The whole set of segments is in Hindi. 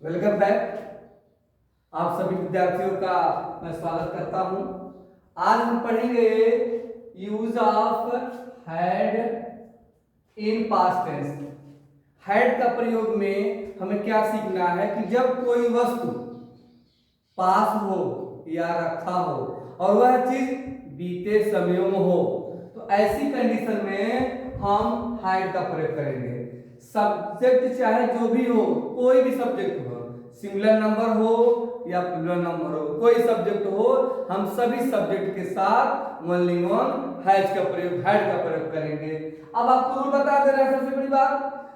Welcome back. आप सभी विद्यार्थियों का मैं स्वागत करता हूं। आज हम पढ़ेंगे use of had in past tense. Had का प्रयोग में हमें क्या सीखना है कि जब कोई वस्तु पास हो या रखा हो और वह चीज बीते समयों में हो तो ऐसी कंडीशन में हम हैड का प्रयोग करेंगे। सब्जेक्ट चाहे जो भी हो, कोई भी सब्जेक्ट हो, सिंगुलर नंबर हो या प्लूरल नंबर हो, कोई सब्जेक्ट हो, हम सभी सब्जेक्ट के साथ ओनली वन हैड का प्रयोग करेंगे। अब आपको रूल बता दे रहे हैं। सबसे बड़ी बात,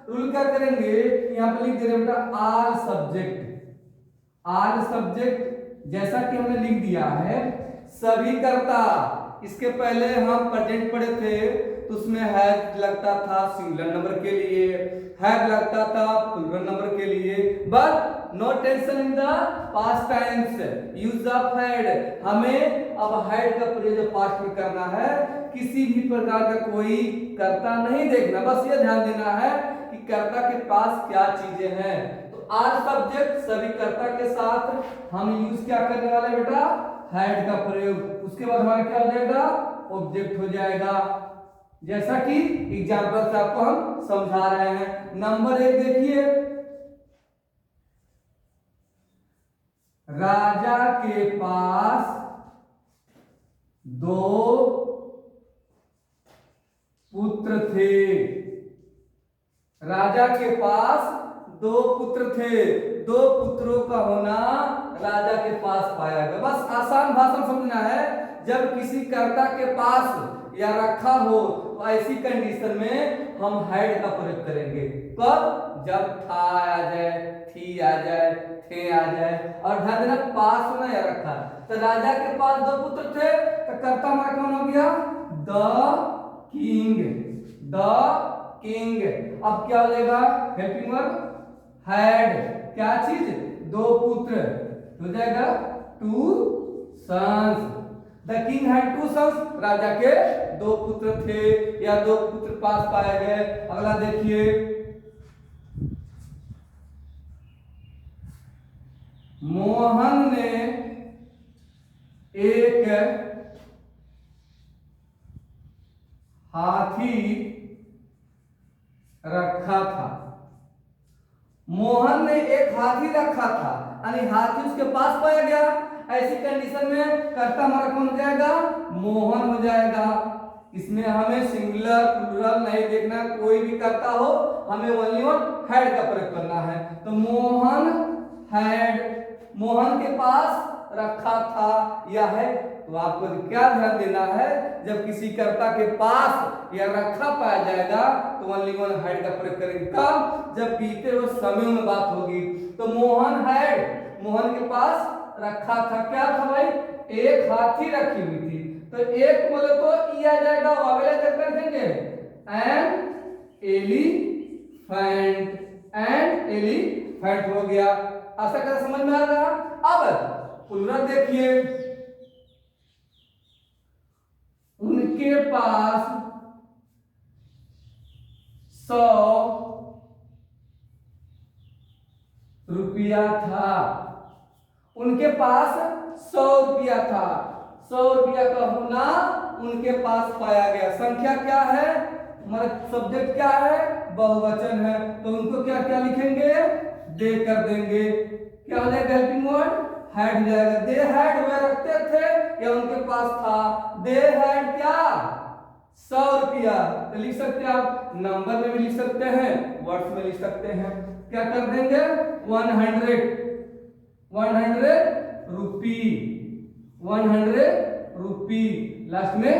रूल क्या करेंगे, यहाँ पे लिख दे रहे बेटा ऑल सब्जेक्ट जैसा कि हमने लिख दिया है सभी कर्ता। इसके पहले हम प्रेजेंट पढ़े थे तो उसमें हैज लगता था सिंगुलर नंबर के लिए, हैव लगता था प्लूरल नंबर के लिए, but no tension in the past times use of had. हमें अब हैड का प्रयोग पास्ट में करना है, किसी भी प्रकार का कोई कर्ता नहीं देखना, बस ये ध्यान देना है कि कर्ता के पास क्या चीजें हैं। तो आज सब्जेक्ट सभी कर्ता के साथ हम यूज क्या करने वाले बेटा, हैड का प्रयोग। उसके बाद हमारा क्या हो जाएगा, ऑब्जेक्ट हो जाएगा, जैसा कि एग्जांपल से आपको हम समझा रहे हैं। नंबर 1 देखिए, राजा के पास 2 पुत्र थे। राजा के पास 2 पुत्र थे। 2 पुत्रों का होना राजा के पास पाया गया। बस आसान भाषा में समझना है, जब किसी कर्ता के पास या रखा हो तो ऐसी कंडीशन में हम हैड का प्रयोग करेंगे। कब, जब था आ जाए, थी आ जाए, थे आ जाए, और ध्यान देना पास होना या रखा। तो राजा के पास 2 पुत्र थे तो कर्ता हमारा कौन हो गया, द किंग। अब क्या हो जाएगा, हेल्पिंग वर्ब हैड, क्या चीज, 2 पुत्र, हो जाएगा 2 sons. The king had 2 sons, राजा के 2 पुत्र थे या 2 पुत्र पास पाए गए। अगला देखिए, मोहन ने एक हाथी रखा था। मोहन ने एक हाथी रखा था, यानी हाथी उसके पास पाया गया। ऐसी कंडीशन में कर्ता हमारा कौन हो जाएगा, मोहन हो जाएगा। इसमें हमें सिंगुलर प्लूरल नहीं देखना, कोई भी कर्ता हो, हमें ओनली वन हैड का प्रयोग करना है। तो मोहन हैड, मोहन के पास रखा था या है। तो आपको क्या ध्यान देना है, जब किसी कर्ता के पास या रखा पाया जाएगा तो ओनली वन हैड का प्रयोग करेंगे। कब, जब बीते हुए समय में बात होगी। तो मोहन हैड, मोहन के पास रखा था, क्या था भाई, एक हाथी रखी हुई थी। तो एक बोले तो ई आ जाएगा, अगले कर देंगे एलिफेंट हो गया। ऐसा कैसे समझ में आ रहा। अब प्लूरल देखिए, उनके पास 100 रुपया था। उनके पास 100 रुपया था। 100 रुपया का होना उनके पास पाया गया। संख्या क्या है, हमारा सब्जेक्ट क्या है, बहुवचन है, तो उनको क्या क्या लिखेंगे, दे कर देंगे। क्या हो जाएगा, हेल्पिंग वर्ड हैड हो जाएगा। दे हैड, वह रखते थे या उनके पास था। दे हैड क्या, 100 रुपया। तो लिख सकते हैं आप, नंबर में भी लिख सकते हैं, वर्ड्स में लिख सकते हैं। क्या कर देंगे, 100 रुपी, 100 रुपी, लास्ट में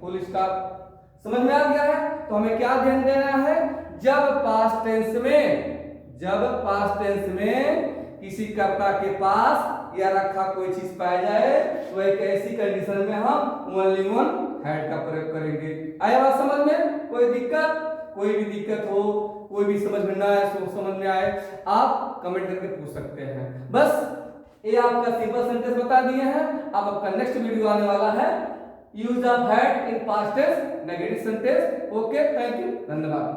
फुल स्टॉप। समझ में आ गया है। तो हमें क्या ध्यान देना है, जब पास्ट टेंस में किसी कर्ता के पास या रखा कोई चीज पाया जाए तो एक ऐसी कंडीशन में हम ओनली वन हैड का प्रयोग करेंगे। आया बात समझ में, कोई भी दिक्कत हो, कोई भी समझ में ना आए, समझ में आए, आप कमेंट करके पूछ सकते हैं। बस ये आपका सिंपल सेंटेंस बता दिए हैं। अब आपका नेक्स्ट वीडियो आने वाला है use of had in past tense, negative sentence. Okay, thank you, धन्यवाद।